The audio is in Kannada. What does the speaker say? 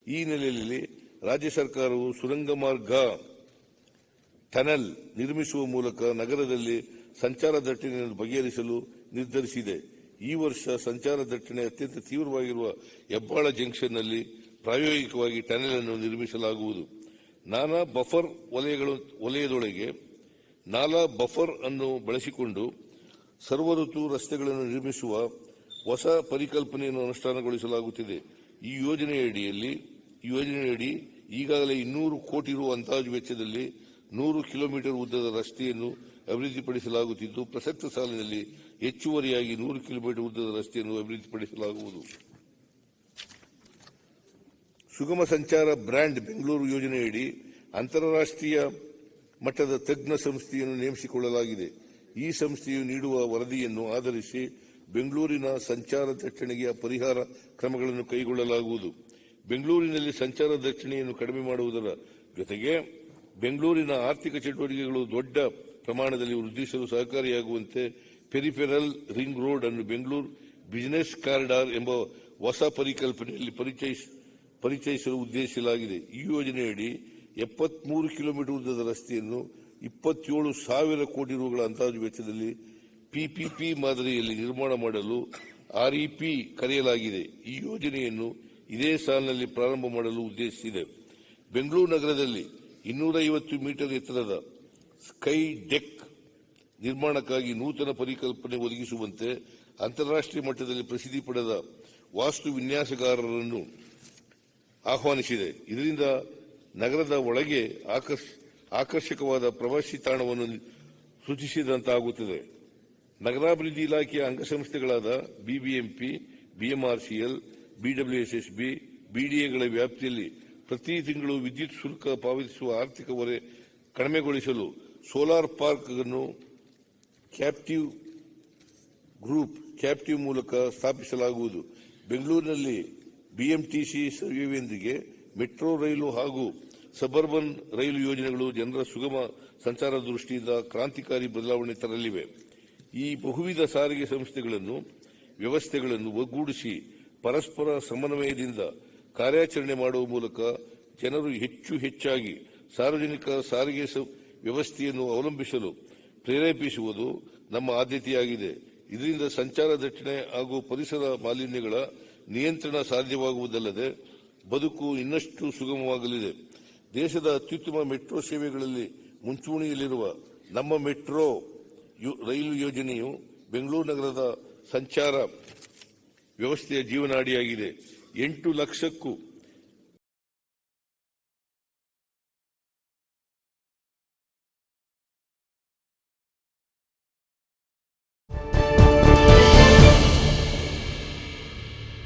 ಈ ಹಿನ್ನೆಲೆಯಲ್ಲಿ ರಾಜ್ಯ ಸರ್ಕಾರವು ಸುರಂಗ ಮಾರ್ಗ ಟನಲ್ ನಿರ್ಮಿಸುವ ಮೂಲಕ ನಗರದಲ್ಲಿ ಸಂಚಾರ ದಟ್ಟಣೆಯನ್ನು ಬಗೆಹರಿಸಲು ನಿರ್ಧರಿಸಿದೆ. ಈ ವರ್ಷ ಸಂಚಾರ ದಟ್ಟಣೆ ಅತ್ಯಂತ ತೀವ್ರವಾಗಿರುವ ಹೆಬ್ಬಾಳ ಜಂಕ್ಷನ್ನಲ್ಲಿ ಪ್ರಾಯೋಗಿಕವಾಗಿ ಟನಲ್ ಅನ್ನು ನಿರ್ಮಿಸಲಾಗುವುದು. ನಾಲಾ ಬಫರ್ ವಲಯದೊಳಗೆ ನಾಲಾ ಬಫರ್ ಅನ್ನು ಬಳಸಿಕೊಂಡು ಸರ್ವಋತು ರಸ್ತೆಗಳನ್ನು ನಿರ್ಮಿಸುವ ಹೊಸ ಪರಿಕಲ್ಪನೆಯನ್ನು ಅನುಷ್ಠಾನಗೊಳಿಸಲಾಗುತ್ತಿದೆ. ಈ ಯೋಜನೆಯಡಿ ಈಗಾಗಲೇ 200 ಕೋಟಿ ರು ಅಂದಾಜು ವೆಚ್ಚದಲ್ಲಿ 100 ಕಿಲೋಮೀಟರ್ ಉದ್ದದ ರಸ್ತೆಯನ್ನು ಅಭಿವೃದ್ಧಿಪಡಿಸಲಾಗುತ್ತಿದ್ದು, ಪ್ರಸಕ್ತ ಸಾಲಿನಲ್ಲಿ ಹೆಚ್ಚುವರಿಯಾಗಿ 100 ಕಿಲೋಮೀಟರ್ ಉದ್ದದ ರಸ್ತೆಯನ್ನು ಅಭಿವೃದ್ಧಿಪಡಿಸಲಾಗುವುದು. ಸುಗಮ ಸಂಚಾರ ಬ್ರ್ಯಾಂಡ್ ಬೆಂಗಳೂರು ಯೋಜನೆಯಡಿ ಅಂತಾರಾಷ್ಟ್ರೀಯ ಮಟ್ಟದ ತಜ್ಞ ಸಂಸ್ಥೆಯನ್ನು ನೇಮಿಸಿಕೊಳ್ಳಲಾಗಿದೆ. ಈ ಸಂಸ್ಥೆಯು ನೀಡುವ ವರದಿಯನ್ನು ಆಧರಿಸಿ ಬೆಂಗಳೂರಿನ ಸಂಚಾರ ದಟ್ಟಣೆಗೆ ಪರಿಹಾರ ಕ್ರಮಗಳನ್ನು ಕೈಗೊಳ್ಳಲಾಗುವುದು. ಬೆಂಗಳೂರಿನಲ್ಲಿ ಸಂಚಾರ ದಟ್ಟಣೆಯನ್ನು ಕಡಿಮೆ ಮಾಡುವುದರ ಜೊತೆಗೆ ಬೆಂಗಳೂರಿನ ಆರ್ಥಿಕ ಚಟುವಟಿಕೆಗಳು ದೊಡ್ಡ ಪ್ರಮಾಣದಲ್ಲಿ ವೃದ್ಧಿಸಲು ಸಹಕಾರಿಯಾಗುವಂತೆ ಪೆರಿಫೆರಲ್ ರಿಂಗ್ ರೋಡ್ ಅನ್ನು ಬೆಂಗಳೂರು ಬಿಸಿನೆಸ್ ಕಾರಿಡಾರ್ ಎಂಬ ಹೊಸ ಪರಿಕಲ್ಪನೆಯಲ್ಲಿ ಪರಿಚಯಿಸಲು ಉದ್ದೇಶಿಸಲಾಗಿದೆ. ಈ ಯೋಜನೆಯಡಿ 73 ಕಿಲೋಮೀಟರ್ ಉದ್ದದ ರಸ್ತೆಯನ್ನು 27,000 ಕೋಟಿ ರುಗಳ ಅಂದಾಜು ವೆಚ್ಚದಲ್ಲಿ ಪಿಪಿಪಿ ಮಾದರಿಯಲ್ಲಿ ನಿರ್ಮಾಣ ಮಾಡಲು ಆರ್ಇಪಿ ಕರೆಯಲಾಗಿದೆ. ಈ ಯೋಜನೆಯನ್ನು ಇದೇ ಸಾಲಿನಲ್ಲಿ ಪ್ರಾರಂಭ ಮಾಡಲು ಉದ್ದೇಶಿಸಿದೆ. ಬೆಂಗಳೂರು ನಗರದಲ್ಲಿ 250 ಮೀಟರ್ ಎತ್ತರದ ಸ್ಕೈ ಡೆಕ್ ನಿರ್ಮಾಣಕ್ಕಾಗಿ ನೂತನ ಪರಿಕಲ್ಪನೆ ಒದಗಿಸುವಂತೆ ಅಂತಾರಾಷ್ಟ್ರೀಯ ಮಟ್ಟದಲ್ಲಿ ಪ್ರಸಿದ್ಧಿ ಪಡೆದ ವಾಸ್ತು ವಿನ್ಯಾಸಗಾರರನ್ನು ಆಹ್ವಾನಿಸಿದೆ. ಇದರಿಂದ ನಗರದ ಒಳಗೆ ಆಕರ್ಷಕವಾದ ಪ್ರವಾಸಿ ತಾಣವನ್ನು ಸೃಷ್ಟಿಸಿದಂತಾಗುತ್ತದೆ. ನಗರಾಭಿವೃದ್ಧಿ ಇಲಾಖೆಯ ಅಂಗಸಂಸ್ಥೆಗಳಾದ ಬಿಬಿಎಂಪಿ, ಬಿಎಂಆರ್ಸಿಎಲ್, ಬಿಡಬ್ಲ್ಯೂಎಸ್ಎಸ್ಬಿ, ಬಿಡಿಎಗಳ ವ್ಯಾಪ್ತಿಯಲ್ಲಿ ಪ್ರತಿ ತಿಂಗಳು ವಿದ್ಯುತ್ ಶುಲ್ಕ ಪಾವತಿಸುವ ಆರ್ಥಿಕ ಹೊರೆ ಕಡಿಮೆಗೊಳಿಸಲು ಸೋಲಾರ್ ಪಾರ್ಕ್ ಅನ್ನು ಕ್ಯಾಪ್ಟಿವ್ ಮೂಲಕ ಸ್ಥಾಪಿಸಲಾಗುವುದು. ಬೆಂಗಳೂರಿನಲ್ಲಿ ಬಿಎಂಟಿಸಿ ಸೇವೆಯೊಂದಿಗೆ ಮೆಟ್ರೋ ರೈಲು ಹಾಗೂ ಸಬರ್ಬನ್ ರೈಲು ಯೋಜನೆಗಳು ಜನರ ಸುಗಮ ಸಂಚಾರದ ದೃಷ್ಟಿಯಿಂದ ಕ್ರಾಂತಿಕಾರಿ ಬದಲಾವಣೆ ತರಲಿವೆ. ಈ ಬಹುವಿಧ ಸಾರಿಗೆ ವ್ಯವಸ್ಥೆಗಳನ್ನು ಒಗ್ಗೂಡಿಸಿ ಪರಸ್ಪರ ಸಮನ್ವಯದಿಂದ ಕಾರ್ಯಾಚರಣೆ ಮಾಡುವ ಮೂಲಕ ಜನರು ಹೆಚ್ಚಾಗಿ ಸಾರ್ವಜನಿಕ ಸಾರಿಗೆ ವ್ಯವಸ್ಥೆಯನ್ನು ಅವಲಂಬಿಸಲು ಪ್ರೇರೇಪಿಸುವುದು ನಮ್ಮ ಆದ್ಯತೆಯಾಗಿದೆ. ಇದರಿಂದ ಸಂಚಾರ ದಟ್ಟಣೆ ಹಾಗೂ ಪರಿಸರ ಮಾಲಿನ್ಯಗಳ ನಿಯಂತ್ರಣ ಸಾಧ್ಯವಾಗುವುದಲ್ಲದೆ ಬದುಕು ಇನ್ನಷ್ಟು ಸುಗಮವಾಗಲಿದೆ. ದೇಶದ ಅತ್ಯುತ್ತಮ ಮೆಟ್ರೋ ಸೇವೆಗಳಲ್ಲಿ ಮುಂಚೂಣಿಯಲ್ಲಿರುವ ನಮ್ಮ ಮೆಟ್ರೋ ರೈಲು ಯೋಜನೆಯು ಬೆಂಗಳೂರು ನಗರದ ಸಂಚಾರ ವ್ಯವಸ್ಥೆಯ ಜೀವನಾಡಿಯಾಗಿದೆ. 8 ಲಕ್ಷಕ್ಕೂ